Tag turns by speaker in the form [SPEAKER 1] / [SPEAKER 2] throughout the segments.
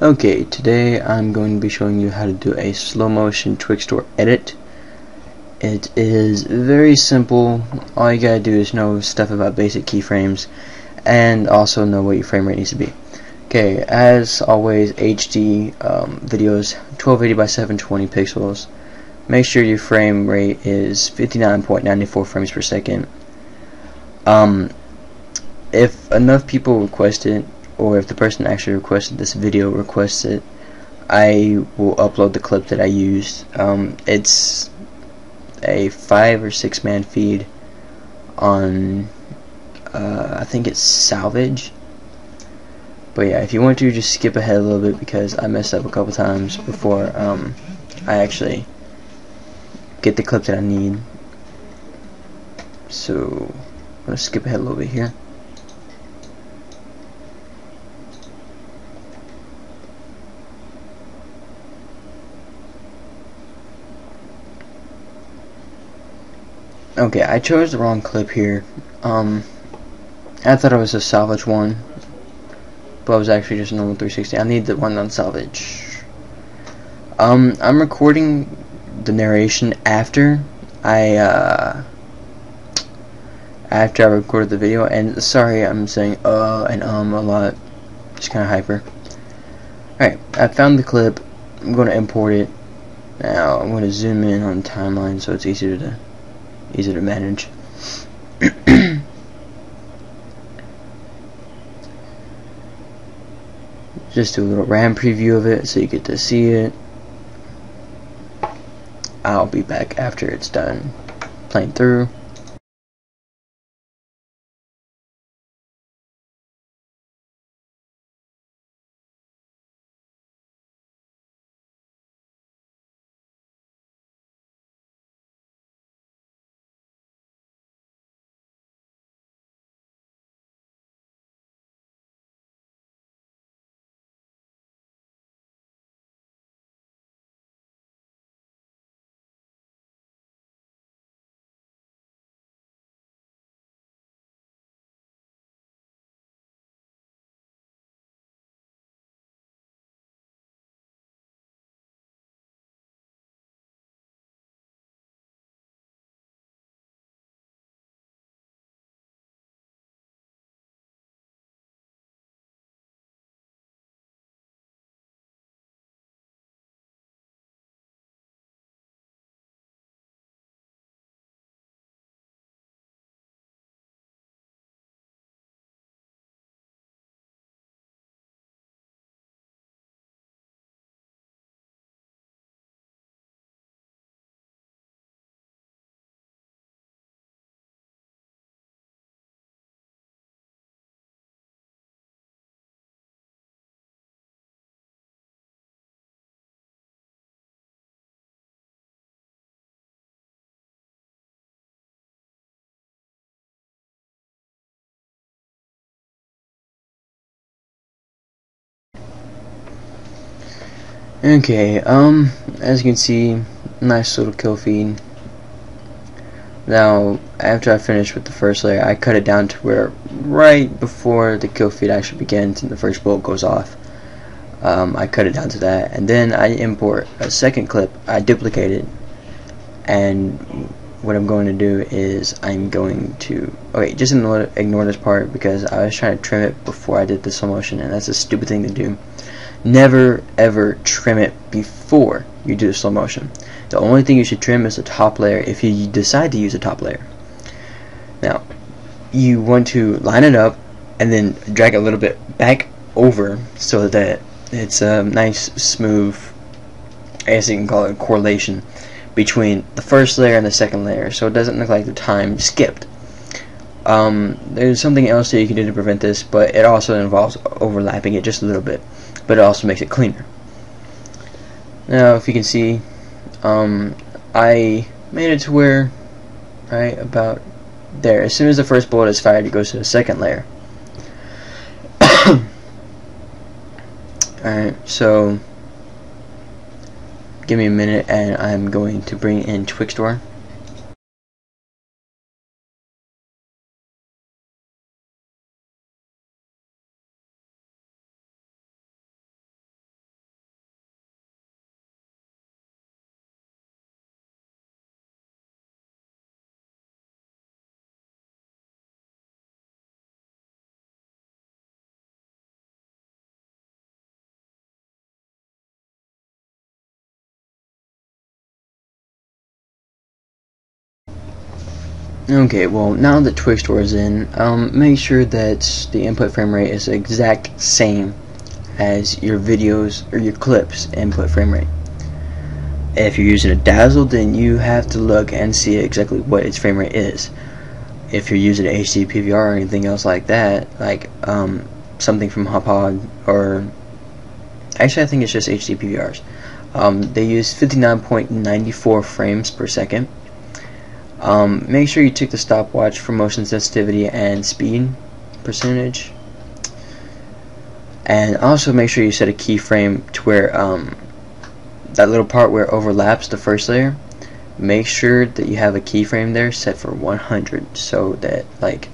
[SPEAKER 1] Okay, today I'm going to be showing you how to do a slow motion Twixtor edit. It is very simple. All you gotta do is know stuff about basic keyframes and also know what your frame rate needs to be. Okay, as always, HD videos 1280 by 720 pixels. Make sure your frame rate is 59.94 frames per second. If enough people request it, or if the person actually requested this video requests it, I will upload the clip that I used. It's a 5 or 6 man feed on I think it's Salvage. But yeah, if you want to, just skip ahead a little bit because I messed up a couple times before I actually get the clip that I need. So I'm gonna skip ahead a little bit here. Okay, I chose the wrong clip here. I thought it was a Salvage one, but it was actually just a normal 360. I need the one on Salvage. I'm recording the narration after I recorded the video, and sorry I'm saying and a lot. Just kind of hyper. Alright, I found the clip. I'm going to import it. Now I'm going to zoom in on the timeline so it's easier to manage. Just do a little RAM preview of it so you get to see it. I'll be back after it's done playing through. Okay, as you can see, nice little kill feed. Now, after I finish with the first layer, I cut it down to where right before the kill feed actually begins and the first bullet goes off. I cut it down to that, and then I import a second clip. I duplicate it, and what I'm going to do is I'm going to just ignore this part because I was trying to trim it before I did the slow motion, and that's a stupid thing to do. Never ever trim it before you do the slow motion. The only thing you should trim is the top layer if you decide to use a top layer. Now, you want to line it up and then drag it a little bit back over so that it's a nice smooth, I guess you can call it a correlation between the first layer and the second layer, so it doesn't look like the time skipped. There's something else that you can do to prevent this, but it also involves overlapping it just a little bit, but it also makes it cleaner. Now, if you can see, I made it to where, right about there, as soon as the first bullet is fired, it goes to the second layer. Alright, so give me a minute and I'm going to bring in Twixtor. Okay, well, now that Twixtor is in, make sure that the input frame rate is the exact same as your videos or your clips input frame rate. If you're using a Dazzle, then you have to look and see exactly what its frame rate is. If you're using HD PVR or anything else like that, like something from Hopod, or actually I think it's just HD PVRs, they use 59.94 frames per second. Make sure you check the stopwatch for motion sensitivity and speed percentage, and also make sure you set a keyframe to where that little part where it overlaps the first layer, make sure that you have a keyframe there set for 100, so that like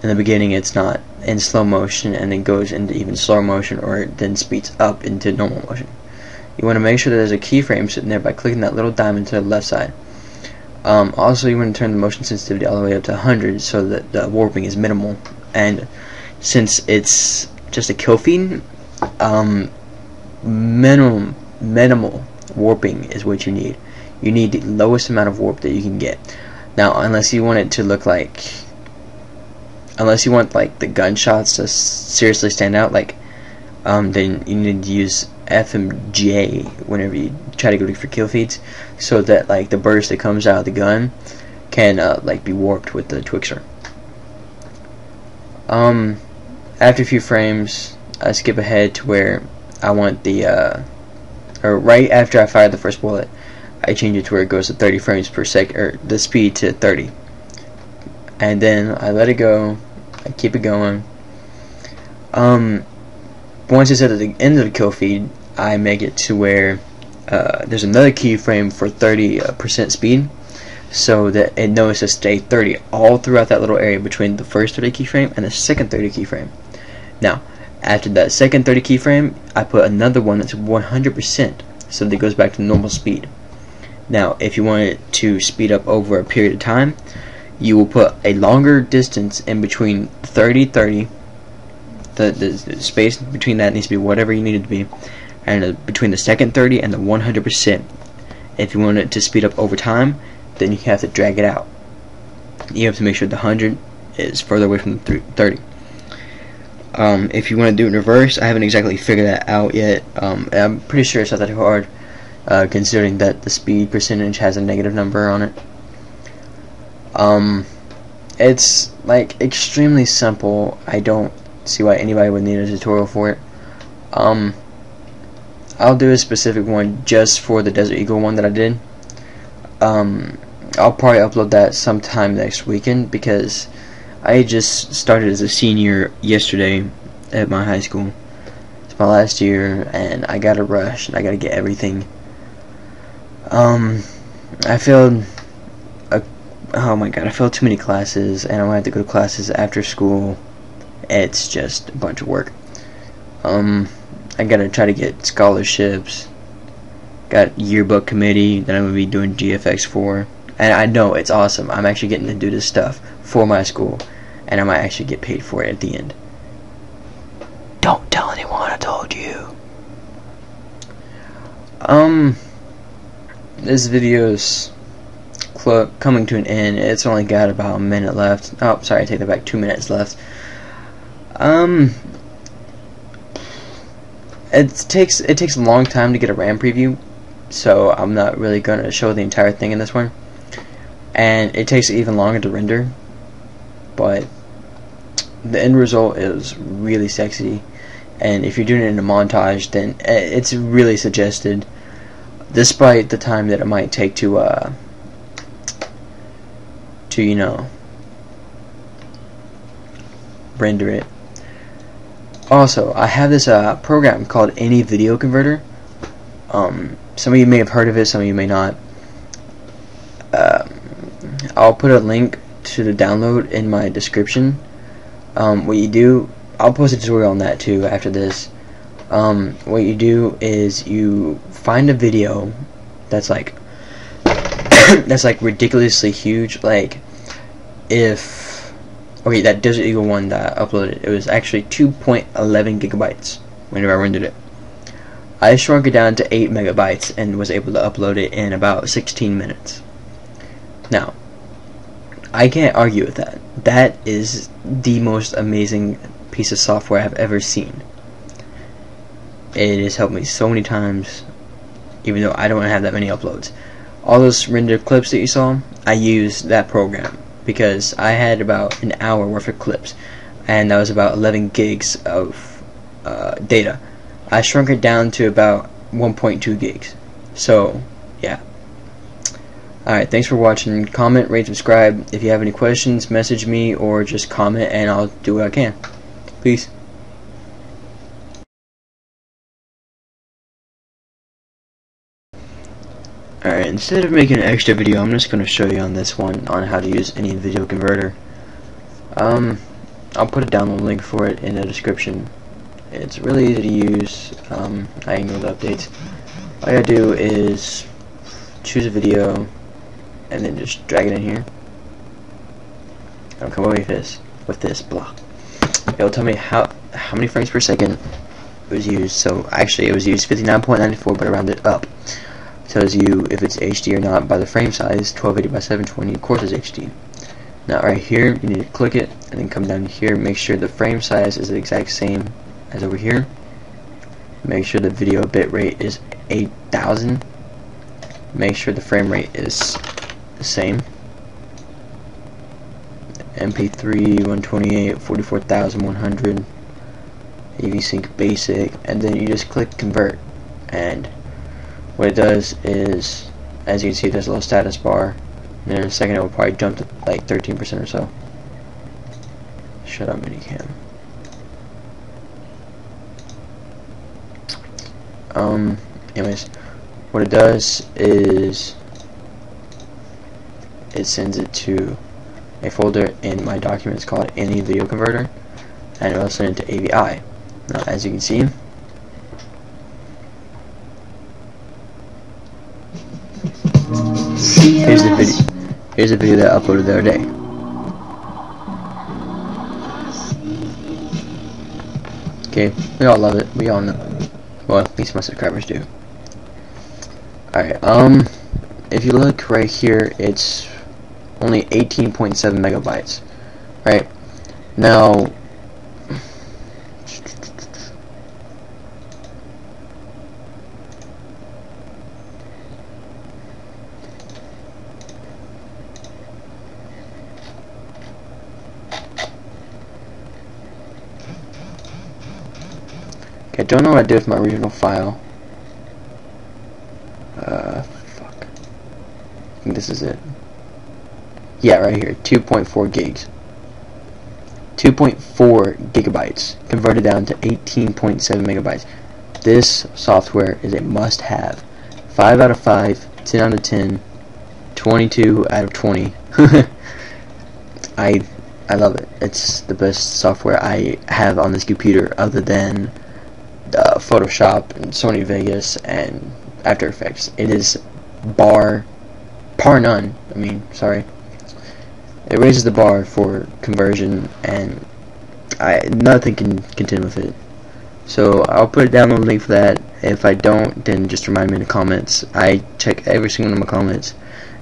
[SPEAKER 1] in the beginning it's not in slow motion and then goes into even slower motion, or it then speeds up into normal motion. You want to make sure that there's a keyframe sitting there by clicking that little diamond to the left side. Also, you want to turn the motion sensitivity all the way up to 100 so that the warping is minimal. And since it's just a kill feed, minimal warping is what you need. You need the lowest amount of warp that you can get. Now, unless you want it to look like, unless you want like the gunshots to seriously stand out, like then you need to use FMJ whenever you try to go for kill feeds, so that like the burst that comes out of the gun can like be warped with the Twixtor. After a few frames, I skip ahead to where I want the or right after I fire the first bullet, I change it to where it goes to 30 frames per second, or the speed to 30, and then I let it go. I keep it going. Once it's at the end of the kill feed, I make it to where there's another keyframe for 30% speed, so that it knows to stay 30 all throughout that little area between the first 30 keyframe and the second 30 keyframe. Now, after that second 30 keyframe, I put another one that's 100%, so that it goes back to normal speed. Now, if you want it to speed up over a period of time, you will put a longer distance in between 30. The space between that needs to be whatever you need it to be, and between the second 30 and the 100%. If you want it to speed up over time, then you have to drag it out. You have to make sure the 100 is further away from the 30. If you want to do it in reverse, I haven't exactly figured that out yet. I'm pretty sure it's not that hard, considering that the speed percentage has a negative number on it. It's like extremely simple. I don't see why anybody would need a tutorial for it. I'll do a specific one just for the Desert Eagle one that I did. I'll probably upload that sometime next weekend, because I just started as a senior yesterday at my high school. It's my last year, and I gotta rush, and I gotta get everything. I failed oh my god, I failed too many classes, and I'm gonna have to go to classes after school. It's just a bunch of work. I gotta try to get scholarships, got yearbook committee that I'm gonna be doing GFX for, and I know it's awesome. I'm actually getting to do this stuff for my school, and I might actually get paid for it at the end. Don't tell anyone I told you. This video's coming to an end. It's only got about a minute left. Oh, sorry, I take that back. 2 minutes left. It takes a long time to get a RAM preview, so I'm not really going to show the entire thing in this one. And it takes even longer to render, but the end result is really sexy. And if you're doing it in a montage, then it's really suggested, despite the time that it might take to you know, render it. Also, I have this program called Any Video Converter. Some of you may have heard of it, some of you may not. I'll put a link to the download in my description. What you do, I'll post a tutorial on that too after this. What you do is you find a video that's like that's like ridiculously huge. Like, if okay, that Desert Eagle one that I uploaded, it was actually 2.11 gigabytes whenever I rendered it. I shrunk it down to 8 megabytes and was able to upload it in about 16 minutes. Now, I can't argue with that. That is the most amazing piece of software I've ever seen. It has helped me so many times, even though I don't have that many uploads. All those rendered clips that you saw, I used that program because I had about an hour worth of clips, and that was about 11 gigs of data. I shrunk it down to about 1.2 gigs. So, yeah. Alright, thanks for watching. Comment, rate, subscribe. If you have any questions, message me or just comment and I'll do what I can. Peace. Alright, instead of making an extra video, I'm just going to show you on this one on how to use any video converter. I'll put a download link for it in the description. It's really easy to use. I ignore the updates. All you gotta do is choose a video and then just drag it in here. I'll come away with this block. It'll tell me how many frames per second it was used. So actually it was used 59.94, but I rounded it up. It tells you if it's HD or not by the frame size. 1280 by 720, of course, is HD. Now right here, you need to click it and then come down here. Make sure the frame size is the exact same as over here. Make sure the video bitrate is 8000. Make sure the frame rate is the same. MP3 128 44100 AV Sync Basic, and then you just click convert, and what it does is, as you can see, there's a little status bar, and in a second it will probably jump to like 13% or so. Shut up, minicam. Anyways, what it does is it sends it to a folder in my documents called any video converter, and it will send it to AVI. Now, as you can see, here's the video. Here's the video that I uploaded the other day. Okay, we all love it. We all know. Well, at least my subscribers do. Alright, if you look right here, it's only 18.7 megabytes. Right? Now, okay, I don't know what I did with my original file. Fuck. I think this is it. Yeah, right here, 2.4 gigs. 2.4 gigabytes converted down to 18.7 megabytes. This software is a must-have. 5 out of 5, 10 out of 10, 22 out of 20. I love it. It's the best software I have on this computer, other than Photoshop and Sony Vegas and After Effects. It is par none. I mean, sorry. It raises the bar for conversion, and nothing can contend with it. So I'll put a download link for that. If I don't, then just remind me in the comments. I check every single one of my comments,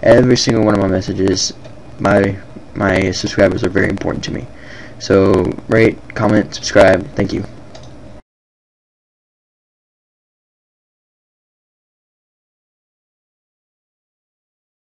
[SPEAKER 1] every single one of my messages. My subscribers are very important to me. So rate, comment, subscribe. Thank you.